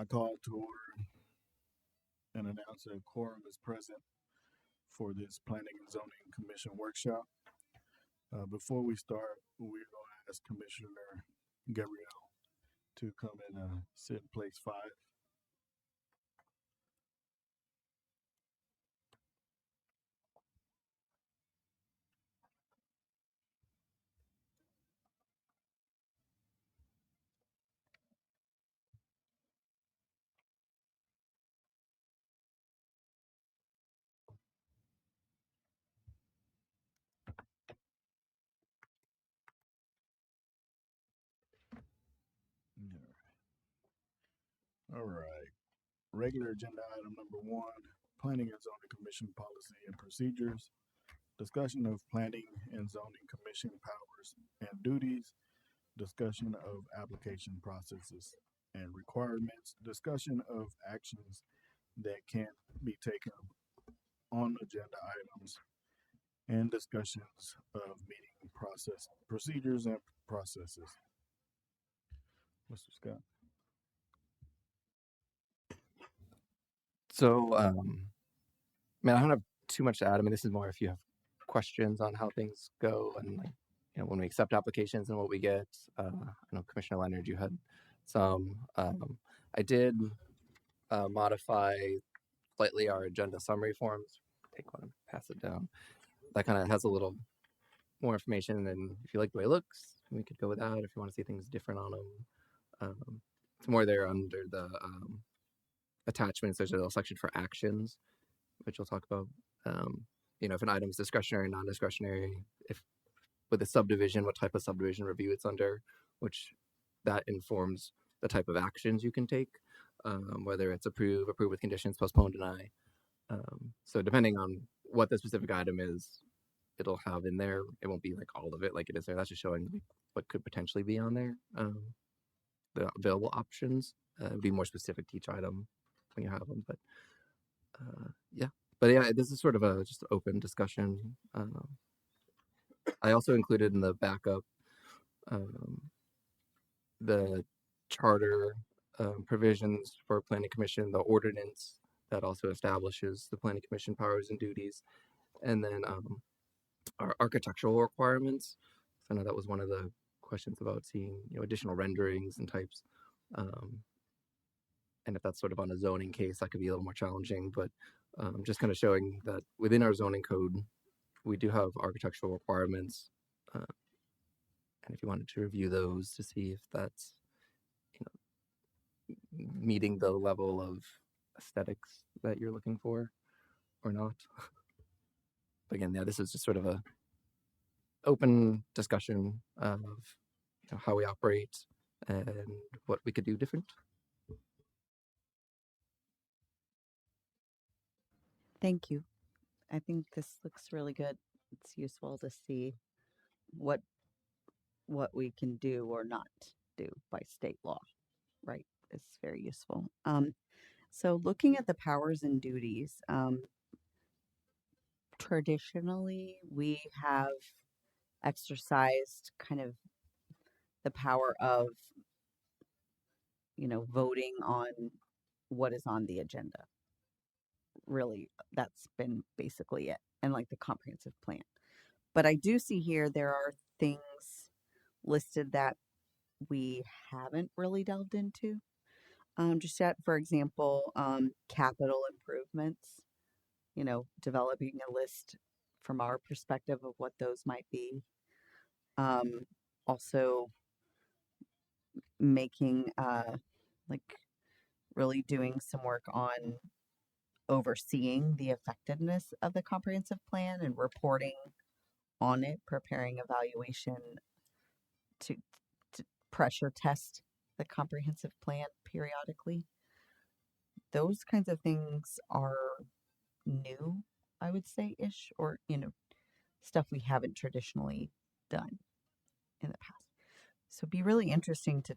I call to order and announce that a quorum is present for this Planning and Zoning Commission workshop. Before we start, we're going to ask Commissioner Gabrielle to come and sit in place 5. All right. Regular agenda item number 1, Planning and Zoning Commission policy and procedures. Discussion of Planning and Zoning Commission powers and duties. Discussion of application processes and requirements. Discussion of actions that can be taken on agenda items, and discussions of meeting process procedures and processes. Mr. Scott. So, man, I don't have too much to add. I mean, this is more if you have questions on how things go and like, when we accept applications and what we get. I know Commissioner Leonard, you had some. I did modify slightly our agenda summary forms. Take one and pass it down. That kind of has a little more information, and if you like the way it looks, we could go with that. If you want to see things different on them, it's more there under the attachments. There's a little section for actions, which we'll talk about. If an item is discretionary, non-discretionary, if with a subdivision, what type of subdivision review it's under, which that informs the type of actions you can take, whether it's approve with conditions, postpone, deny. So depending on what the specific item is, it'll have in there. It won't be like all of it like it is there. That's just showing what could potentially be on there. The available options be more specific to each item when you have them. But this is sort of a just open discussion. I also included in the backup the charter provisions for Planning Commission, the ordinance that also establishes the Planning Commission powers and duties, and then our architectural requirements. So I know that was one of the questions about seeing additional renderings and types. And if that's sort of on a zoning case, that could be a little more challenging, but just kind of showing that within our zoning code, we do have architectural requirements. And if you wanted to review those to see if that's meeting the level of aesthetics that you're looking for or not. But again, this is just sort of a open discussion of how we operate and what we could do different. Thank you. I think this looks really good. It's useful to see what we can do or not do by state law, right? It's very useful. So looking at the powers and duties, traditionally we have exercised kind of the power of, voting on what is on the agenda. Really, that's been basically it, and like the comprehensive plan. But I do see here there are things listed that we haven't really delved into just yet. For example, capital improvements, developing a list from our perspective of what those might be. Also making like really doing some work on overseeing the effectiveness of the comprehensive plan and reporting on it, preparing evaluation to pressure test the comprehensive plan periodically. Those kinds of things are new, I would say, ish, or, stuff we haven't traditionally done in the past. So it'd be really interesting to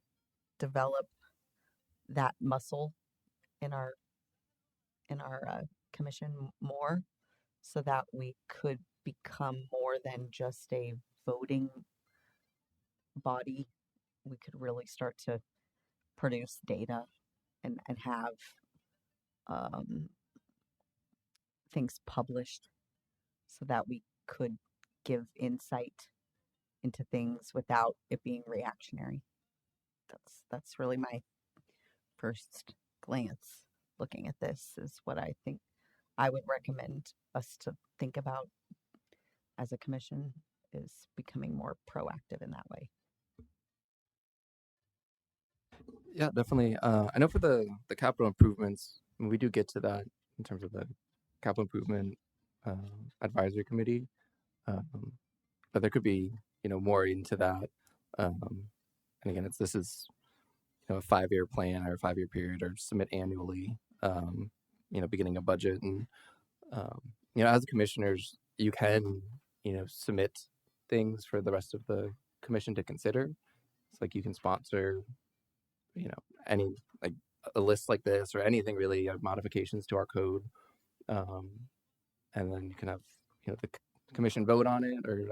develop that muscle in our commission more, so that we could become more than just a voting body. We could really start to produce data and have um, things published so that we could give insight into things without it being reactionary. That's really my first glance looking at this is what I think I would recommend us to think about as a commission is becoming more proactive in that way. Yeah, definitely. I know for the capital improvements, when we do get to that in terms of the capital improvement advisory committee, um, but there could be more into that. And again, this is a 5-year plan or a 5-year period or submit annually. Beginning a budget and as commissioners, you can submit things for the rest of the commission to consider. It's like you can sponsor any like a list like this or anything really of modifications to our code, and then you can have the commission vote on it or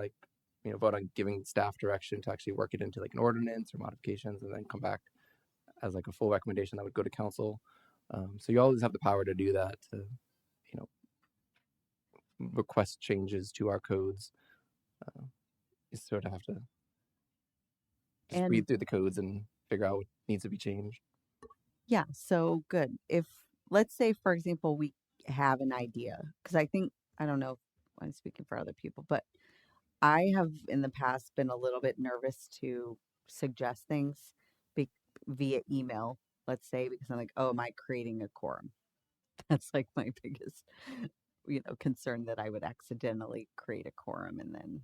vote on giving staff direction to actually work it into like an ordinance or modifications and then come back as like a full recommendation that would go to council. So you always have the power to do that, to request changes to our codes. You sort of have to just read And through the codes and figure out what needs to be changed. yeah, so good. If let's say, for example, we have an idea, because I don't know if I'm speaking for other people, but I have in the past been a little bit nervous to suggest things be, via email, let's say, because I'm like, oh, am I creating a quorum? That's like my biggest, concern that I would accidentally create a quorum, and then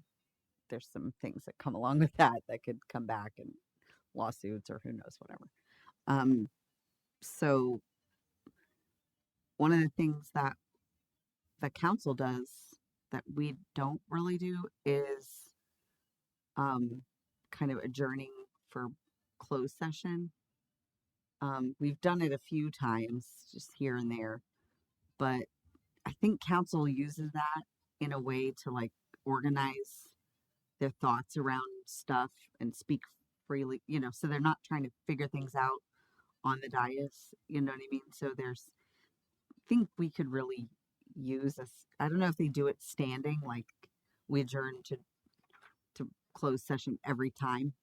there's some things that come along with that could come back and lawsuits or who knows, whatever. So one of the things that the council does that we don't really do is kind of adjourning for closed session. We've done it a few times just here and there, but I think council uses that in a way to like organize their thoughts around stuff and speak freely, so they're not trying to figure things out on the dais, you know what I mean? So I think we could really use this. I don't know if they do it standing, like we adjourn to close session every time.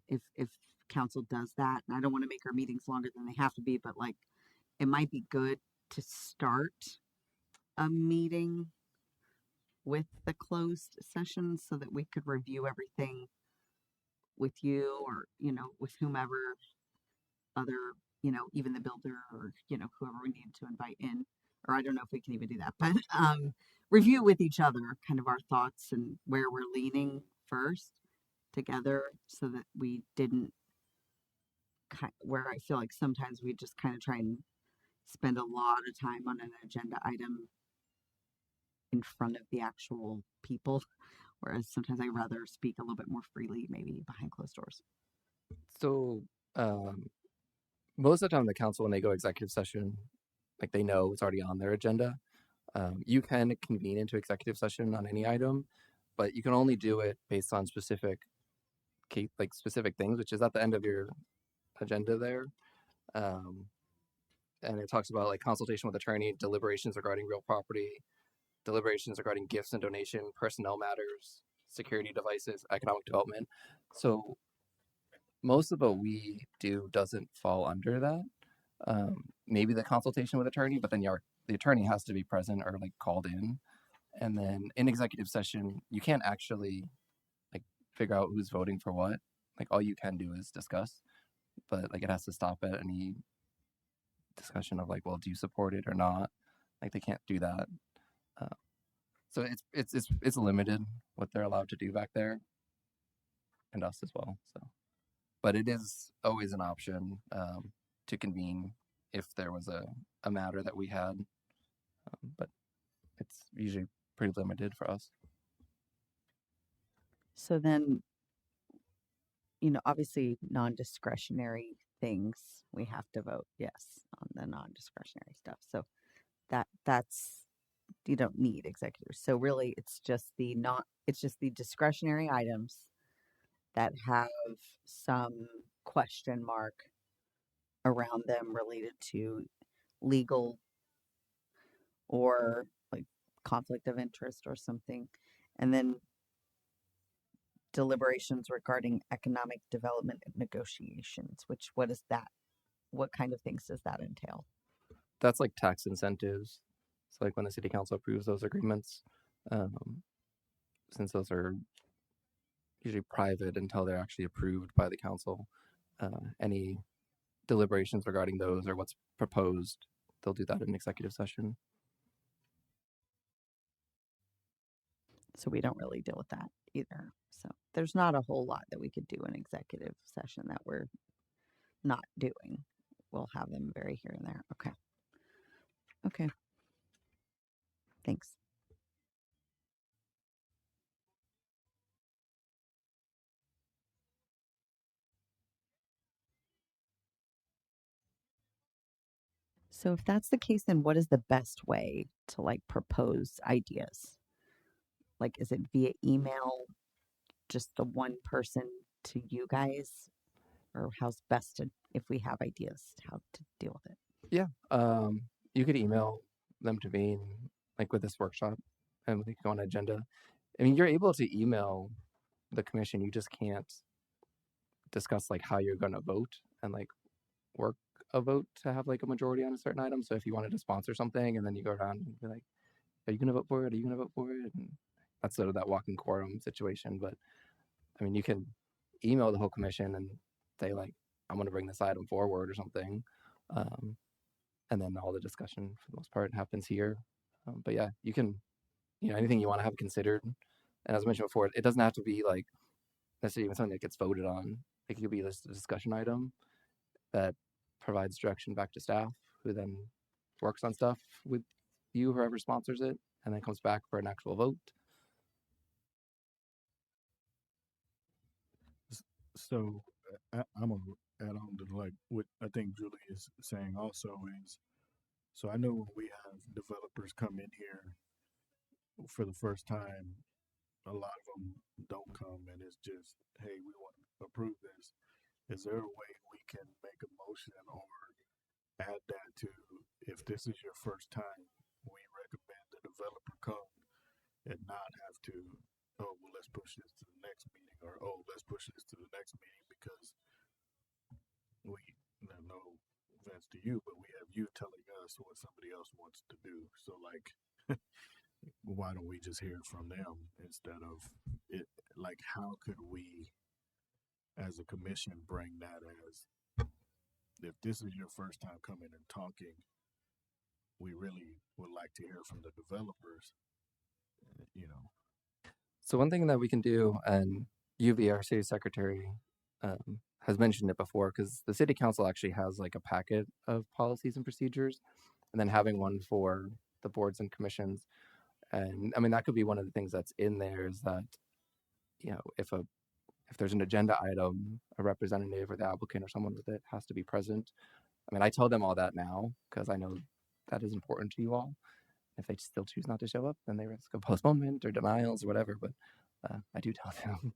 If council does that, and I don't want to make our meetings longer than they have to be, but like it might be good to start a meeting with the closed session so that we could review everything with you or with whomever other even the builder or whoever we need to invite in, or I don't know if we can even do that, but review with each other kind of our thoughts and where we're leaning first together so that we didn't where I feel like sometimes we just kind of try and spend a lot of time on an agenda item in front of the actual people, whereas sometimes I rather speak a little bit more freely, maybe behind closed doors. So most of the time the council, when they go executive session, like they know it's already on their agenda. You can convene into executive session on any item, but you can only do it based on specific things, which is at the end of your agenda there. And it talks about like consultation with attorney, deliberations regarding real property, deliberations regarding gifts and donation, personnel matters, security devices, economic development. So most of what we do doesn't fall under that. Maybe the consultation with attorney, but then the attorney has to be present or like called in. And then in executive session, you can't actually like figure out who's voting for what. Like all you can do is discuss, but like it has to stop at any discussion of like, well, do you support it or not? Like they can't do that. So it's limited what they're allowed to do back there, and us as well. So, but it is always an option to convene if there was a matter that we had, but it's usually pretty limited for us. So then, obviously non-discretionary things we have to vote yes on the non-discretionary stuff. So that's you don't need executives. So really it's just the discretionary items that have some question mark around them related to legal or like conflict of interest or something. And then deliberations regarding economic development and negotiations, which what is that? What kind of things does that entail? That's like tax incentives. So like when the city council approves those agreements, um, since those are usually private until they're actually approved by the council, any deliberations regarding those or what's proposed, they'll do that in executive session. So we don't really deal with that either. So there's not a whole lot that we could do in executive session that we're not doing. We'll have them very here and there. Okay. Okay. Thanks. So if that's the case, then what is the best way to like propose ideas? Like, is it via email, just the one person to you guys? Or how's best to, if we have ideas, how to deal with it? Yeah. You could email them to me, and, like with this workshop, and we can go on agenda. I mean, you're able to email the commission. You just can't discuss like how you're going to vote and like work a vote to have like a majority on a certain item. So if you wanted to sponsor something and then you go around and be like, are you going to vote for it? Are you going to vote for it? And that's sort of that walking quorum situation. But I mean, you can email the whole commission and say like, I'm going to bring this item forward or something. And then all the discussion for the most part happens here. But yeah, you can, anything you want to have considered. And as I mentioned before, it doesn't have to be like necessarily even something that gets voted on. It could be just a discussion item that provides direction back to staff, who then works on stuff with you, whoever sponsors it, and then comes back for an actual vote. So I'm gonna add on to like what I think Julie is saying also is, so I know when we have developers come in here for the first time, a lot of them don't come and it's just, hey, we want to approve this. Is there a way we can make a motion or add that to, if this is your first time, we recommend the developer come and not have to, oh, well, let's push this to the next meeting, or oh, let's push this to the next meeting because we, no offense to you, but we have you telling us what somebody else wants to do. So, like, why don't we just hear from them instead of it? Like, how could we, as a commission, bring that as, if this is your first time coming and talking, we really would like to hear from the developers, you know. So one thing that we can do, and UV, our city secretary, has mentioned it before, because the city council actually has like a packet of policies and procedures, and then having one for the boards and commissions. And I mean, that could be one of the things that's in there is that, if there's an agenda item, a representative or the applicant or someone with it has to be present. I mean, I tell them all that now because I know that is important to you all. If they still choose not to show up, then they risk a postponement or denials or whatever. But I do tell them.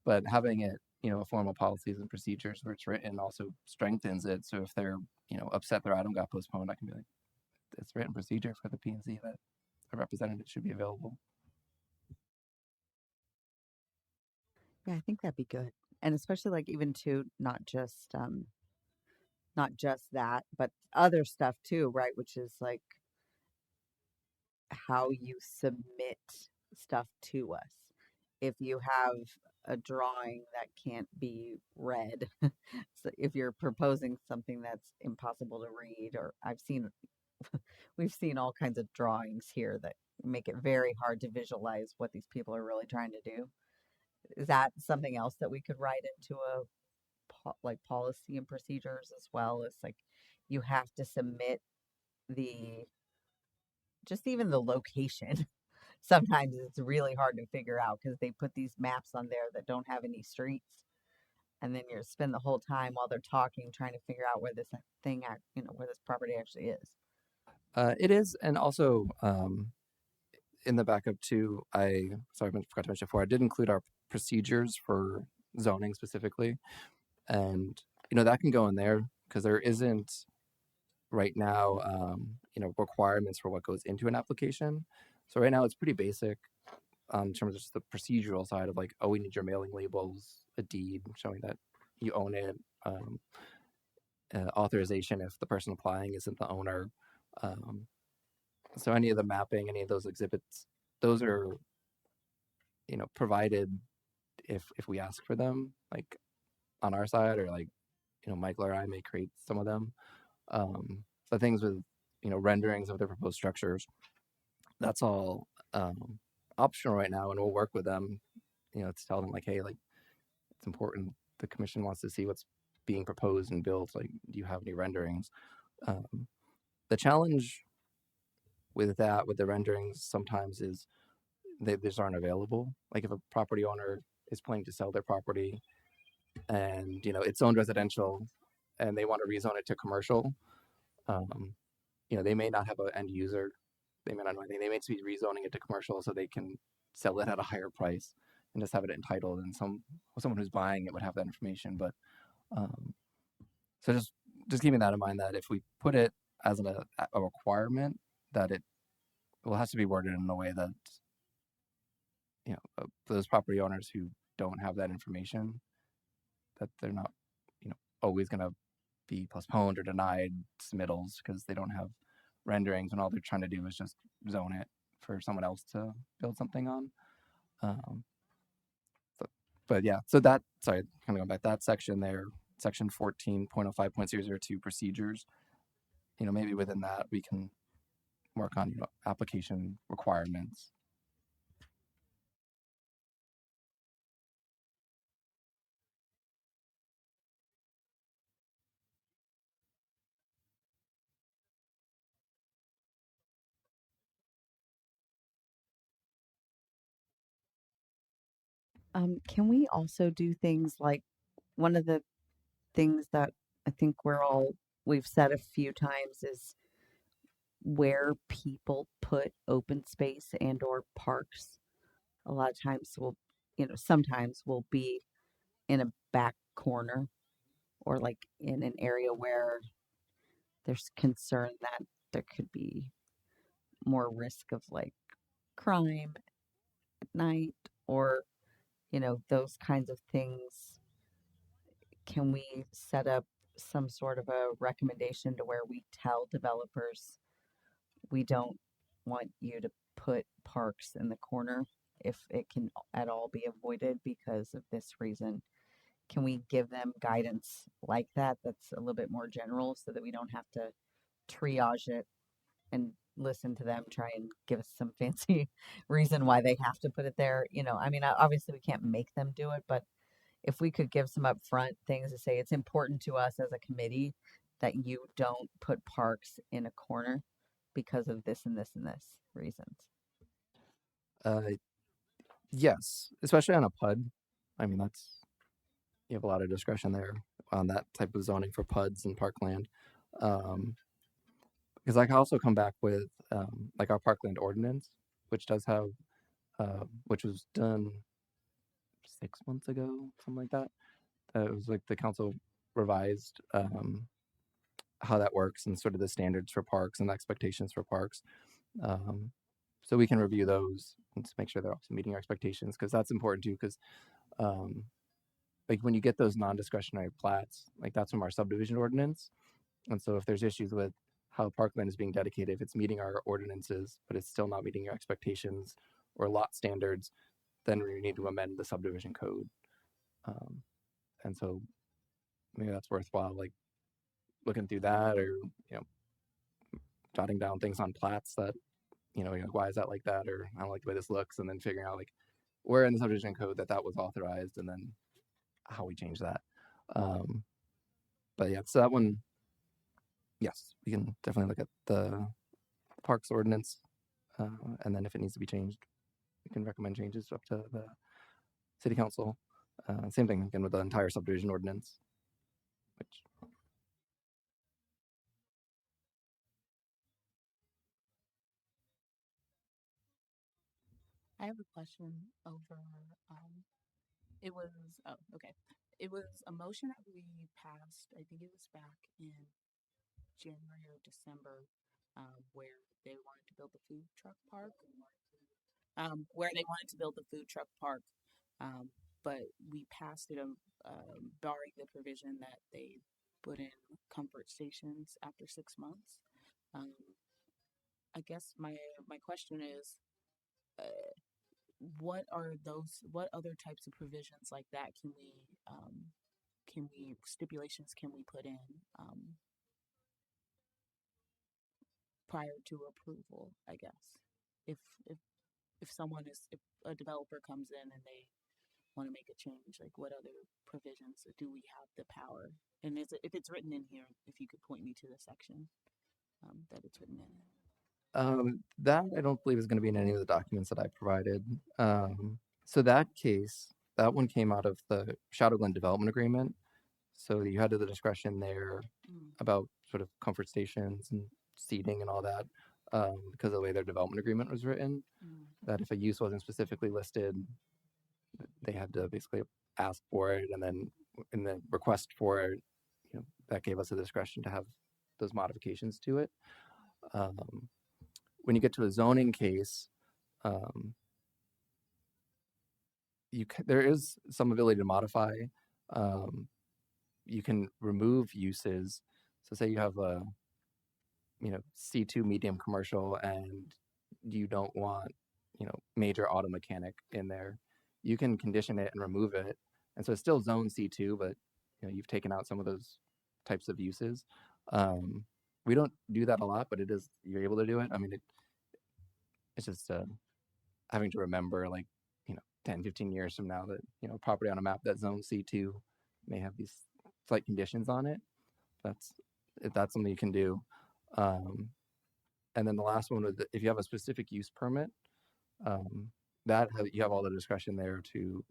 But having it, a formal policies and procedures where it's written also strengthens it. So if they're, upset their item got postponed, I can be like, it's written procedure for the P&Z that a representative should be available. Yeah, I think that'd be good. And especially like even to not just that, but other stuff too, right? Which is like how you submit stuff to us. If you have a drawing that can't be read, so if you're proposing something that's impossible to read, or we've seen all kinds of drawings here that make it very hard to visualize what these people are really trying to do. Is that something else that we could write into like policy and procedures as well? It's like you have to submit just even the location. Sometimes it's really hard to figure out because they put these maps on there that don't have any streets, and then you spend the whole time while they're talking trying to figure out where this where this property actually is. It is, and also in the backup too, I forgot to mention before, I did include our procedures for zoning specifically, and that can go in there because there isn't right now, requirements for what goes into an application. So right now it's pretty basic in terms of just the procedural side of like, oh, we need your mailing labels, a deed showing that you own it, authorization if the person applying isn't the owner. So any of the mapping, any of those exhibits, those are, provided if we ask for them, like on our side, or like, Michael or I may create some of them. The things with, renderings of the proposed structures, that's all optional right now, and we'll work with them, to tell them like, hey, like it's important. The commission wants to see what's being proposed and built. Like, do you have any renderings? The challenge with that, with the renderings, sometimes is they just aren't available. Like if a property owner is planning to sell their property and it's owned residential and they want to rezone it to commercial, they may not have an end user. They may not know anything. They may just be rezoning it to commercial so they can sell it at a higher price and just have it entitled. And someone who's buying it would have that information. But so just keeping that in mind, that if we put it as a requirement, that it has to be worded in a way that those property owners who don't have that information, that they're not always going to be postponed or denied submittals because they don't have renderings when all they're trying to do is just zone it for someone else to build something on. But yeah, so that, sorry, kind of going back, that section there, section 14.05.002 procedures, maybe within that we can work on, application requirements. Can we also do things like one of the things that I think we've said a few times is where people put open space and or parks. A lot of times sometimes we'll be in a back corner or like in an area where there's concern that there could be more risk of like crime at night or those kinds of things. Can we set up some sort of a recommendation to where we tell developers we don't want you to put parks in the corner if it can at all be avoided because of this reason? Can we give them guidance like that that's a little bit more general so that we don't have to triage it and listen to them try and give us some fancy reason why they have to put it there? I mean, obviously we can't make them do it, but if we could give some upfront things to say it's important to us as a committee that you don't put parks in a corner because of this and this and this reasons. Yes, especially on a PUD. I mean, you have a lot of discretion there on that type of zoning for PUDs and parkland. Because I can also come back with like our parkland ordinance, which does have, which was done 6 months ago, something like that. It was like the council revised how that works and sort of the standards for parks and expectations for parks. So we can review those and to make sure they're also meeting our expectations, because that's important too. Because like when you get those non-discretionary plats, like that's from our subdivision ordinance. And so if there's issues with how parkland is being dedicated, if it's meeting our ordinances, but it's still not meeting your expectations or lot standards, then we need to amend the subdivision code. And so maybe that's worthwhile, like looking through that, or, jotting down things on plats that, why is that like that? Or I don't like the way this looks. And then figuring out like where in the subdivision code that was authorized, and then how we change that. But yeah, so that one, yes, we can definitely look at the parks ordinance. And then if it needs to be changed, we can recommend changes up to the city council. Same thing again with the entire subdivision ordinance, which I have a question over, it was, oh, okay. It was a motion that we passed, I think it was back in January or December, where they wanted to build the food truck park. Where they wanted to build the food truck park, but we passed it, barring the provision that they put in comfort stations after 6 months. Um, I guess my question is, what are those? What other types of provisions like that can we stipulations can we put in prior to approval? I guess if if if a developer comes in and they want to make a change, like what other provisions do we have the power? And if it's written in here, if you could point me to the section that it's written in. That I don't believe is going to be in any of the documents that I provided. So that case, that one came out of the Shadow Glen Development Agreement. So you had the discretion there about sort of comfort stations and seating and all that, because of the way their development agreement was written. That if a use wasn't specifically listed, they had to basically ask for it, and then in the request for it, that gave us the discretion to have those modifications to it. When you get to a zoning case, there is some ability to modify. You can remove uses. So say you have a C2 medium commercial and you don't want major auto mechanic in there. You can condition it and remove it, and so it's still zone C2, but you've taken out some of those types of uses. We don't do that a lot, but you're able to do it. I mean, it's just having to remember, like 10, 15 years from now, that property on a map that zone C2 may have these slight conditions on it. If that's something you can do. And then the last one would, if you have a specific use permit, you have all the discretion there to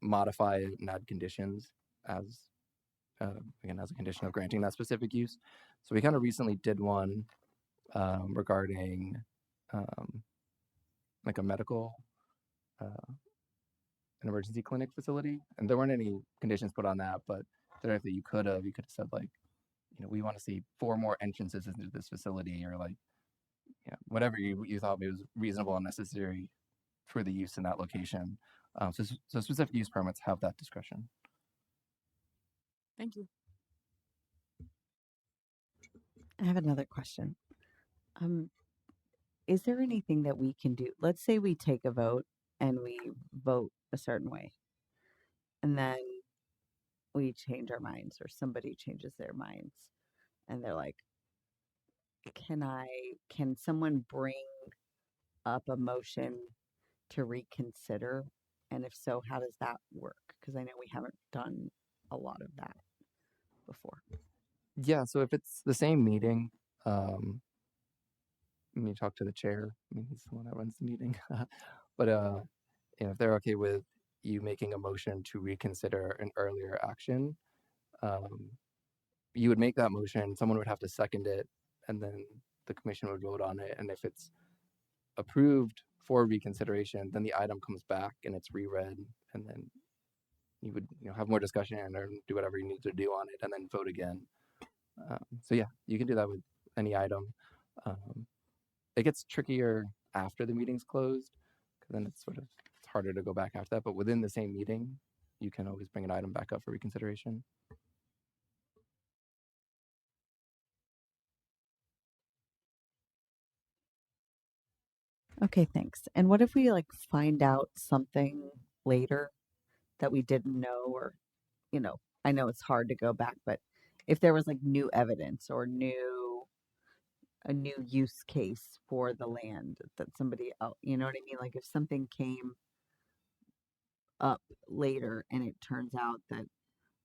modify it and add conditions as again as a condition of granting that specific use. So we kind of recently did one regarding like a medical an emergency clinic facility, and there weren't any conditions put on that, but theoretically you could have said, like, we want to see 4 more entrances into this facility, or like whatever you thought was reasonable and necessary for the use in that location. So specific use permits have that discretion. Thank you. I have another question. Is there anything that we can do? Let's say we take a vote and we vote a certain way, and then we change our minds, or somebody changes their minds, and they're like, can someone bring up a motion to reconsider? And if so, how does that work? Because I know we haven't done a lot of that before. Yeah, so if it's the same meeting, you talk to the chair. I mean, he's the one that runs the meeting. But if they're okay with you making a motion to reconsider an earlier action, you would make that motion. Someone would have to second it, and then the commission would vote on it. And if it's approved for reconsideration, then the item comes back and it's reread, and then you would have more discussion or do whatever you need to do on it, and then vote again. So yeah, you can do that with any item. It gets trickier after the meeting's closed, because then it's harder to go back after that. But within the same meeting, you can always bring an item back up for reconsideration. Okay, thanks. And what if we find out something later that we didn't know, or I know it's hard to go back, but if there was new evidence or a new use case for the land that somebody else, you know what I mean? Like if something came up later and it turns out that,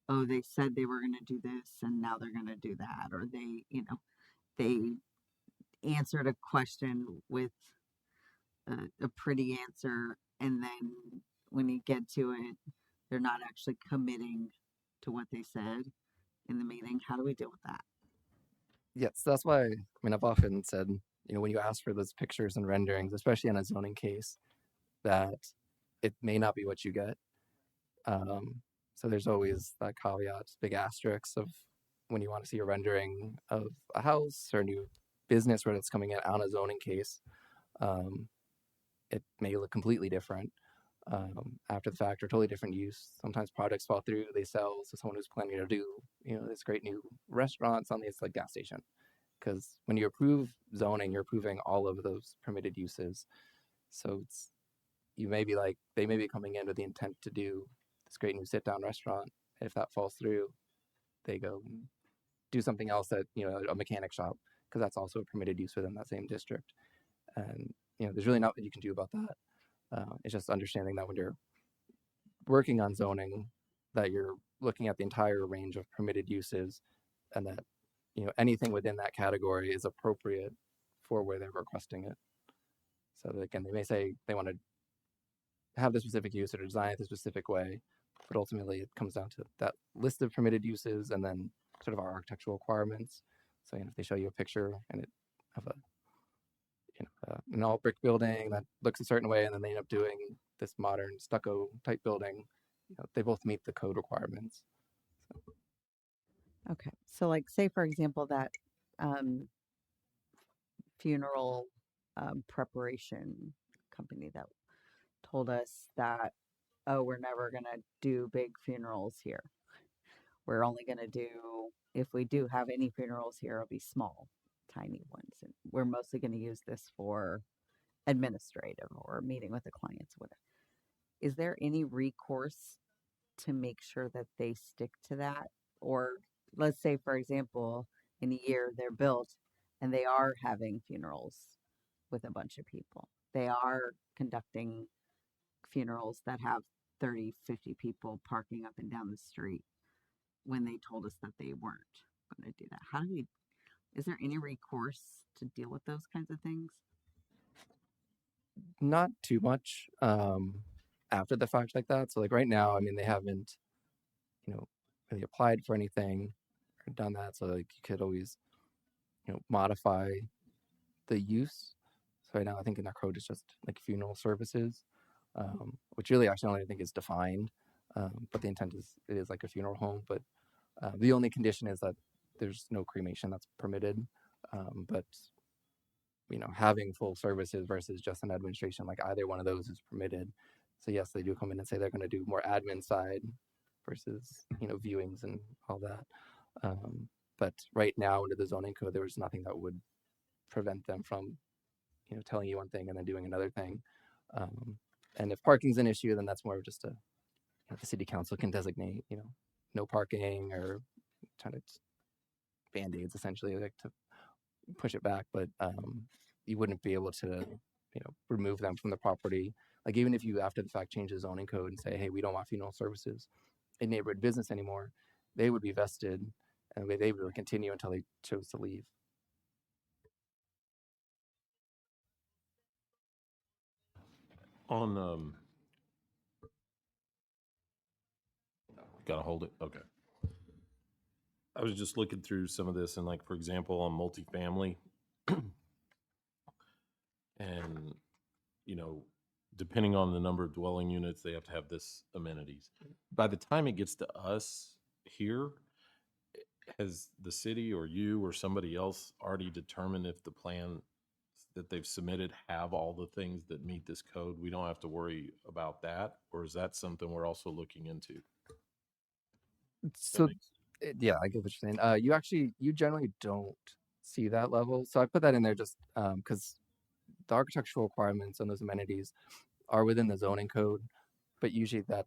oh, they said they were going to do this and now they're going to do that, or they answered a question with a pretty answer, and then when you get to it, they're not actually committing to what they said in the meeting. How do we deal with that? Yes, that's why, I've often said, when you ask for those pictures and renderings, especially in a zoning case, that it may not be what you get. So there's always that caveat, big asterisks of when you want to see a rendering of a house or a new business where it's coming in on a zoning case. Um, it may look completely different after the fact, or totally different use. Sometimes products fall through, they sell. So someone who's planning to do, this great new restaurant, something it's like gas station. Because when you approve zoning, you're approving all of those permitted uses. So they may be coming in with the intent to do this great new sit down restaurant. If that falls through, they go do something else at a mechanic shop, because that's also a permitted use within that same district. And there's really not what you can do about that. It's just understanding that when you're working on zoning, that you're looking at the entire range of permitted uses, and that anything within that category is appropriate for where they're requesting it. So again, they may say they want to have the specific use or design it the specific way, but ultimately it comes down to that list of permitted uses and then sort of our architectural requirements. So if they show you a picture and it of an all brick building that looks a certain way, and then they end up doing this modern stucco type building, they both meet the code requirements. So. Okay. So like say for example that funeral preparation company that told us that, oh, we're never going to do big funerals here. We're only going to do, if we do have any funerals here, it'll be small, tiny ones. And we're mostly going to use this for administrative or meeting with the clients, whatever. Is there any recourse to make sure that they stick to that? Or let's say, for example, in a year they're built and they are having funerals with a bunch of people. They are conducting funerals that have 30, 50 people parking up and down the street when they told us that they weren't going to do that. Is there any recourse to deal with those kinds of things? Not too much after the fact like that. So like right now, I mean, they haven't, really applied for anything or done that. So like you could always, modify the use. So right now, I think in our code is just like funeral services, which really actually only I think is defined. But the intent is it is like a funeral home. But the only condition is that there's no cremation that's permitted. But having full services versus just an administration, like either one of those is permitted. So yes, they do come in and say they're going to do more admin side versus viewings and all that. But right now under the zoning code, there was nothing that would prevent them from telling you one thing and then doing another thing. And if parking's an issue, then that's more of just the city council can designate no parking, or trying to band-aids essentially, like to push it back. But you wouldn't be able to remove them from the property. Like even if you after the fact change the zoning code and say, hey, we don't want funeral services in neighborhood business anymore, they would be vested and they would continue until they chose to leave. On gotta hold it. Okay. I was just looking through some of this, and like for example on multifamily, and depending on the number of dwelling units, they have to have this amenities. By the time it gets to us here, has the city or you or somebody else already determined if the plan that they've submitted have all the things that meet this code? We don't have to worry about that, or is that something we're also looking into? So yeah, I get what you're saying. You generally don't see that level. So I put that in there just because the architectural requirements and those amenities are within the zoning code, but usually that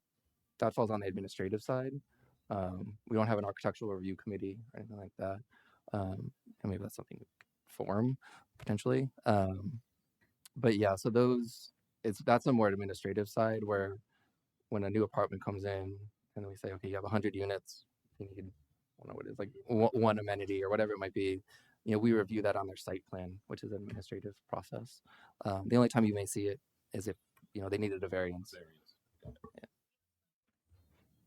falls on the administrative side. We don't have an architectural review committee or anything like that. And maybe that's something we could form potentially. But yeah, so that's a more administrative side where when a new apartment comes in and we say, okay, you have 100 units, you need, I don't know what it is, like one amenity or whatever it might be. We review that on their site plan, which is an administrative process. The only time you may see it is if they needed a variance. Yeah.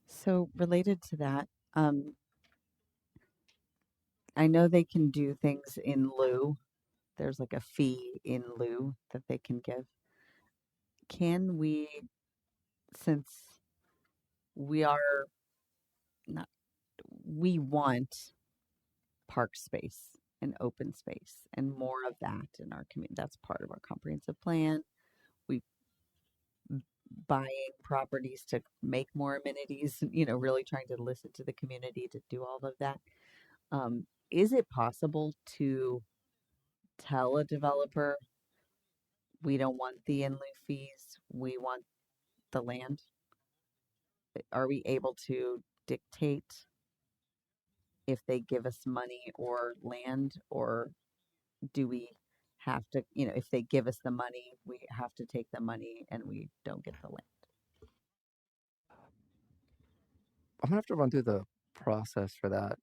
So related to that, I know they can do things in lieu. There's like a fee in lieu that they can give. Can we, since we are we want park space and open space and more of that in our community. That's part of our comprehensive plan. We buying properties to make more amenities, really trying to listen to the community to do all of that. Is it possible to tell a developer, we don't want the in lieu fees, we want the land? Are we able to dictate if they give us money or land, or do we have to, if they give us the money, we have to take the money and we don't get the land? I'm gonna have to run through the process for that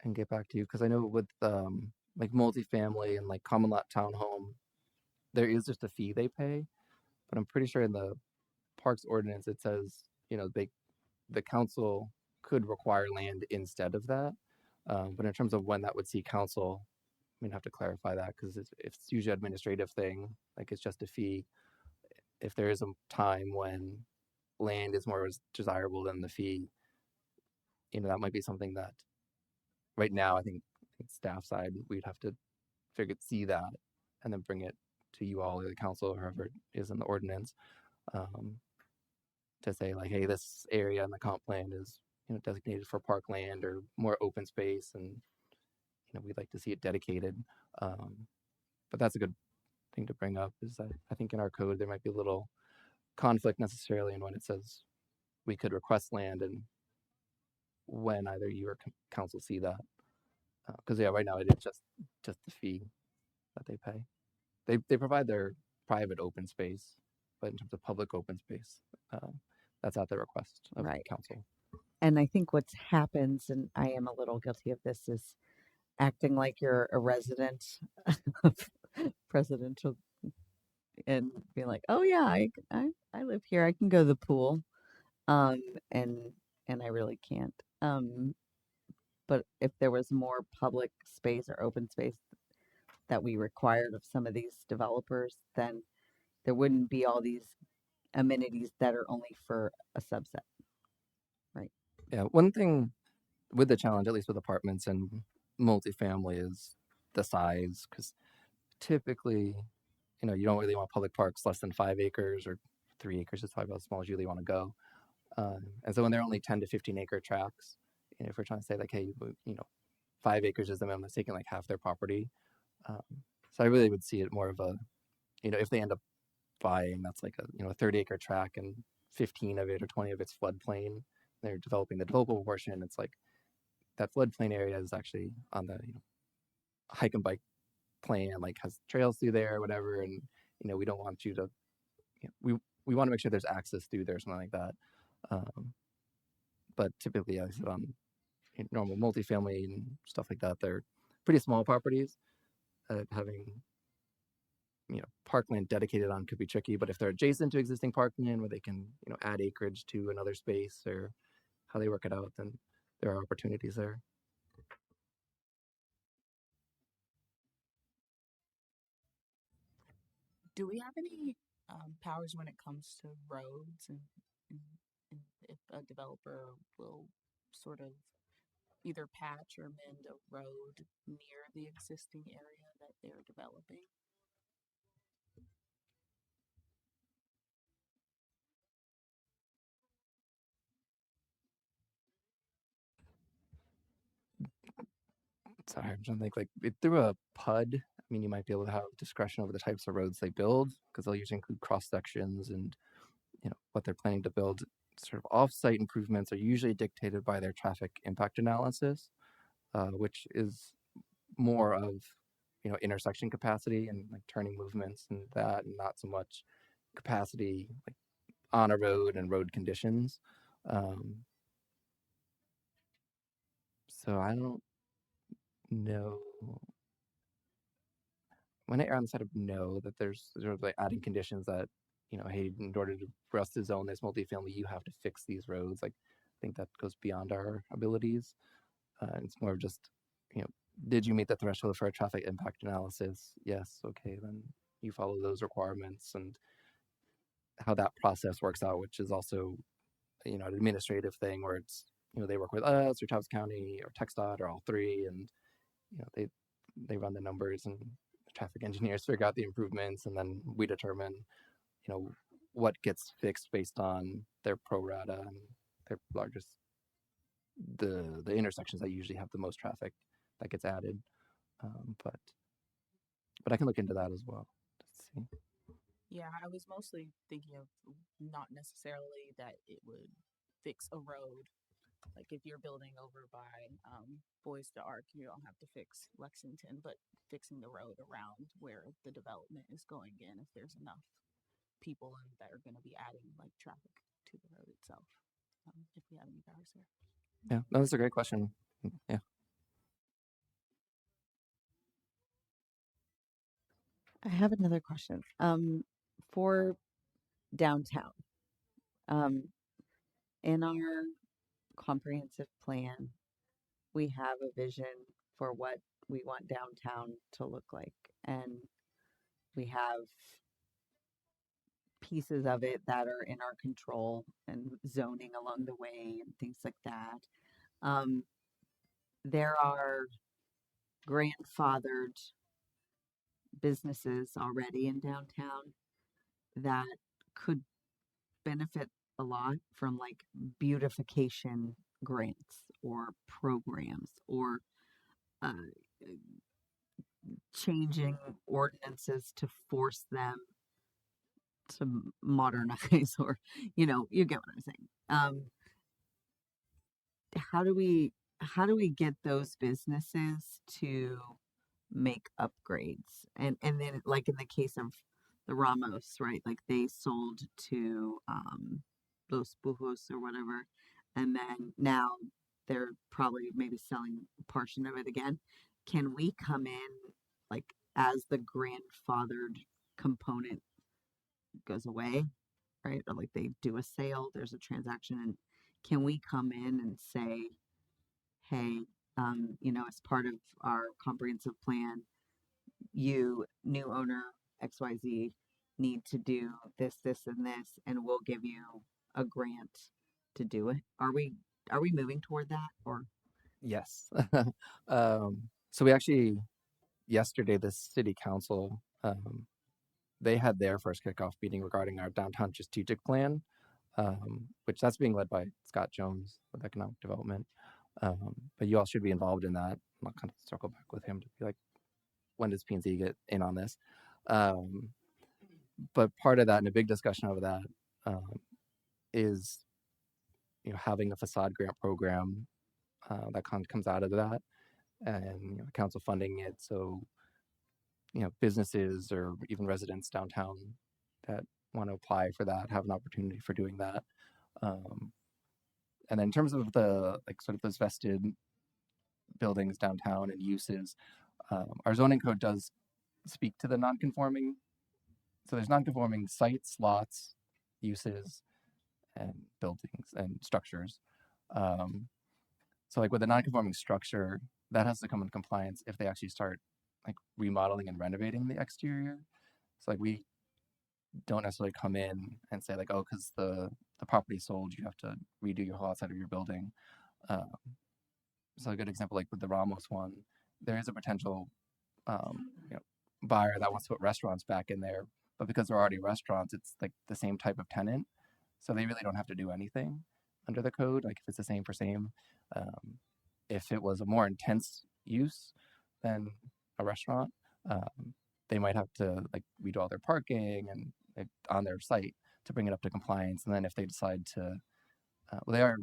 and get back to you because I know with like multifamily and like common lot townhome, there is just a fee they pay, but I'm pretty sure in the parks ordinance it says the council could require land instead of that. But in terms of when that would see council, I'm gonna have to clarify that because it's usually an administrative thing, like it's just a fee. If there is a time when land is more desirable than the fee, that might be something that right now I think staff side we'd have to see that and then bring it to you all, or the council, or whoever is in the ordinance, to say like, hey, this area in the comp plan is designated for parkland or more open space, and we'd like to see it dedicated. But that's a good thing to bring up, is that I think in our code there might be a little conflict necessarily in when it says we could request land and when either you or council see that, because right now it is just the fee that they pay. They provide their private open space, but in terms of public open space, that's at the request of Right. council. And I think what happens, and I am a little guilty of this, is acting like you're a resident of presidential and being like, oh yeah, I live here, I can go to the pool, um, and I really can't. But if there was more public space or open space that we required of some of these developers, then there wouldn't be all these amenities that are only for a subset. Right. Yeah, one thing with the challenge, at least with apartments and multifamily, is the size, because typically, you don't really want public parks less than 5 acres, or 3 acres is probably about as small as you really want to go. And so when they're only 10 to 15 acre tracts, if we're trying to say like, hey, 5 acres is the minimum, that's taking like half their property. So I really would see it more of a, if they end up buying, that's like a 30 acre tract and 15 of it or 20 of it's floodplain, they're developing the developable portion. It's like that floodplain area is actually on the hike and bike plan, like has trails through there or whatever, and we don't want you to, we want to make sure there's access through there or something like that. But typically, I said on normal multifamily and stuff like that, they're pretty small properties. Having parkland dedicated on could be tricky, but if they're adjacent to existing parkland where they can add acreage to another space, or how they work it out, then there are opportunities there. Do we have any powers when it comes to roads, and if a developer will sort of either patch or mend a road near the existing area that they're developing? Sorry, I'm trying to think, like through a PUD, I mean, you might be able to have discretion over the types of roads they build, because they'll usually include cross sections and what they're planning to build. Sort of off-site improvements are usually dictated by their traffic impact analysis, which is more of intersection capacity and like turning movements and that, and not so much capacity like on a road and road conditions. So I don't know. When I err on the side of no, that there's sort of like adding conditions that, hey, in order for us to zone this multifamily, you have to fix these roads. Like, I think that goes beyond our abilities. It's more of just, did you meet the threshold for a traffic impact analysis? Yes. Okay, then you follow those requirements, and how that process works out, which is also, an administrative thing where it's, they work with us or Taos County or TxDOT or all three, and they run the numbers, and the traffic engineers figure out the improvements, and then we determine what gets fixed based on their pro rata and their largest the intersections that usually have the most traffic that gets added. But I can look into that as well. Let's see. Yeah, I was mostly thinking of not necessarily that it would fix a road. Like if you're building over by Boys to Arc, you don't have to fix Lexington, but fixing the road around where the development is going in, if there's enough people that are going to be adding like traffic to the road itself, if we have any powers there. Yeah, no, that's a great question. Yeah. I have another question. For downtown, in our comprehensive plan, we have a vision for what we want downtown to look like, and we have pieces of it that are in our control and zoning along the way and things like that. There are grandfathered businesses already in downtown that could benefit a lot from like beautification grants or programs or uh, changing ordinances to force them to modernize or you get what I'm saying. How do we get those businesses to make upgrades and then like in the case of the Ramos, right, like they sold to Los Bujos or whatever, and then now they're probably maybe selling a portion of it again. Can we come in like as the grandfathered component goes away, right? Or like they do a sale, there's a transaction, and can we come in and say, hey, as part of our comprehensive plan, you, new owner XYZ, need to do this, this, and this, and we'll give you a grant to do it. Are we moving toward that or? Yes. So we actually yesterday the city council they had their first kickoff meeting regarding our downtown strategic plan, which that's being led by Scott Jones with economic development. But you all should be involved in that. I'll kind of circle back with him to be like, when does P&Z get in on this? But part of that and a big discussion of that is having a facade grant program that kind of comes out of that, and the council funding it, so businesses or even residents downtown that want to apply for that have an opportunity for doing that. And then in terms of the sort of those vested buildings downtown and uses, our zoning code does speak to the non-conforming. So there's non-conforming sites, lots, uses, and buildings and structures. So like with a non-conforming structure, that has to come in compliance if they actually start like remodeling and renovating the exterior. So like we don't necessarily come in and say like, oh, because the property sold, you have to redo your whole outside of your building. So a good example, like with the Ramos one, there is a potential buyer that wants to put restaurants back in there, but because they're already restaurants, it's like the same type of tenant, so they really don't have to do anything under the code. Like if it's the same for same, if it was a more intense use than a restaurant, they might have to like redo all their parking and on their site to bring it up to compliance. And then if they decide to, there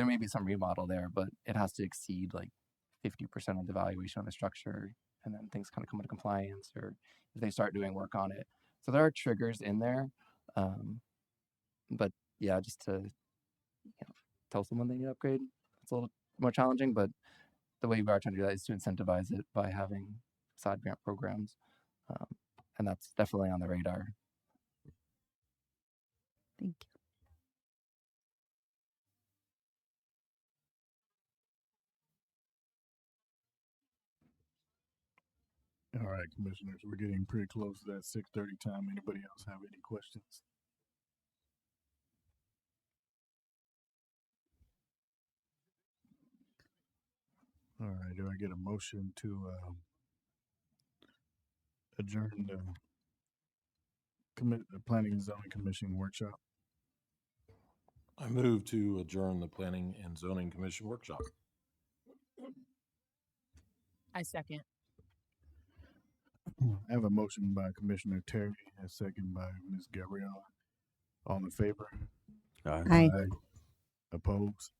may be some remodel there, but it has to exceed like 50% of the valuation of the structure, and then things kind of come into compliance, or if they start doing work on it. So there are triggers in there, but yeah, just to tell someone they need to upgrade, it's a little more challenging. But the way we are trying to do that is to incentivize it by having side grant programs, and that's definitely on the radar. Thank you. All right, commissioners, we're getting pretty close to that 6:30 time. Anybody else have any questions? All right, do I get a motion to adjourn the Planning and Zoning Commission workshop? I move to adjourn the Planning and Zoning Commission workshop. I second. I have a motion by Commissioner Terry, a second by Ms. Gabrielle. All in favor? Aye. Opposed?